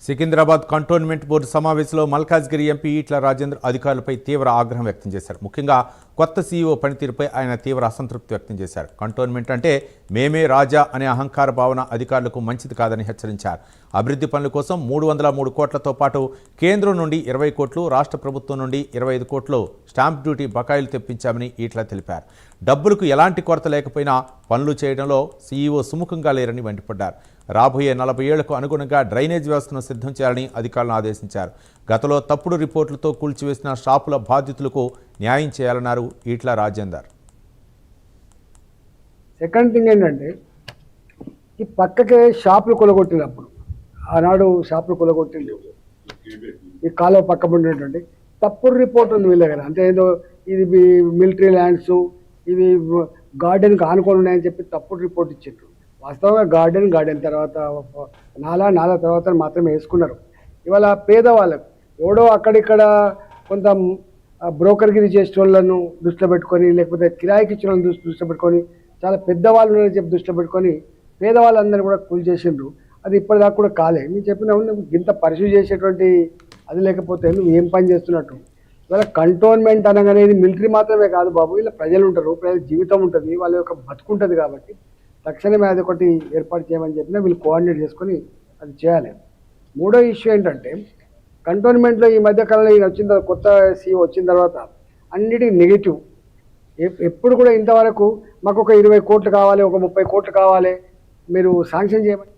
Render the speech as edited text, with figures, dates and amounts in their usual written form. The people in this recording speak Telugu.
సికింద్రాబాద్ కంటోన్మెంట్ బోర్డు సమావేశంలో మల్కాజ్గిరి ఎంపీ ఈట్ల రాజేంద్ర అధికారులపై తీవ్ర ఆగ్రహం వ్యక్తం చేశారు. ముఖ్యంగా కొత్త సీఈఓ పనితీరుపై ఆయన తీవ్ర అసంతృప్తి వ్యక్తం చేశారు. కంటోన్మెంట్ అంటే మేమే రాజా అనే అహంకార భావన అధికారులకు మంచిది కాదని హెచ్చరించారు. అభివృద్ధి పనుల కోసం 303 కోట్లతో పాటు కేంద్రం నుండి 20 కోట్లు, రాష్ట్ర ప్రభుత్వం నుండి 25 కోట్లు స్టాంప్ డ్యూటీ బకాయిలు తెప్పించామని ఈట్ల తెలిపారు. డబ్బులకు ఎలాంటి కొరత లేకపోయినా పనులు చేయడంలో సీఈఓ సుముఖంగా లేరని మండిపడ్డారు. రాబోయే 40 ఏళ్లకు అనుగుణంగా డ్రైనేజ్ వ్యవస్థను సిద్ధం చేయాలని అధికారులను ఆదేశించారు. గతంలో తప్పుడు రిపోర్టులతో కూల్చివేసిన షాపుల బాధితులకు న్యాయం చేయాలన్నారు ఈట్ల రాజేందర్. సెకండ్ థింగ్ ఏంటంటే ఈ పక్కకే షాపులు కొలగొట్టినప్పుడు ఆనాడు షాపులు కొలగొట్టిండు ఈ కాలువ పక్క ఉండేటువంటి తప్పుడు రిపోర్ట్ ఉంది వీళ్ళ దగ్గర. అంటే ఏదో ఇది మిలిటరీ ల్యాండ్స్, ఇవి గార్డెన్కి ఆనుకొని ఉన్నాయని చెప్పి తప్పుడు రిపోర్ట్ ఇచ్చిండ్రు. వాస్తవంగా గార్డెన్ తర్వాత నాలా తర్వాత మాత్రమే వేసుకున్నారు. ఇవాళ పేదవాళ్ళకు ఎవడో అక్కడిక్కడ కొంత బ్రోకర్గిరి చేసే వాళ్ళను దృష్టిలో పెట్టుకొని, లేకపోతే కిరాయికి ఇచ్చిన వాళ్ళని దృష్టిలో పెట్టుకొని, చాలా పెద్దవాళ్ళు ఉన్నారని చెప్పి దృష్టిలో పెట్టుకొని పేదవాళ్ళందరినీ కూడా కూల్ చేసిండ్రు. అది ఇప్పటిదాకా కూడా కాలే. నేను చెప్పిన ఇంత పరిశీలి చేసేటువంటి అది లేకపోతే నువ్వు ఏం పని చేస్తున్నట్టు. ఇవాళ కంటోన్మెంట్ అనగానేది మిలిటరీ మాత్రమే కాదు బాబు, ఇలా ప్రజలు ఉంటారు, ప్రజల జీవితం ఉంటుంది, వాళ్ళ యొక్క బతుకుంటుంది. కాబట్టి తక్షణమే అది ఒకటి ఏర్పాటు చేయమని చెప్పినా వీళ్ళు కోఆర్డినేట్ చేసుకొని అది చేయాలి. మూడో ఇష్యూ ఏంటంటే కంటోన్మెంట్లో ఈ మధ్యకాలంలో ఈయన వచ్చిన తర్వాత, కొత్త సీఈఓ వచ్చిన తర్వాత అన్నిటికీ నెగిటివ్. ఎప్పుడు కూడా ఇంతవరకు మాకు ఒక 20 కోట్లు కావాలి, ఒక 30 కోట్లు కావాలి, మీరు శాంక్షన్ చేయమని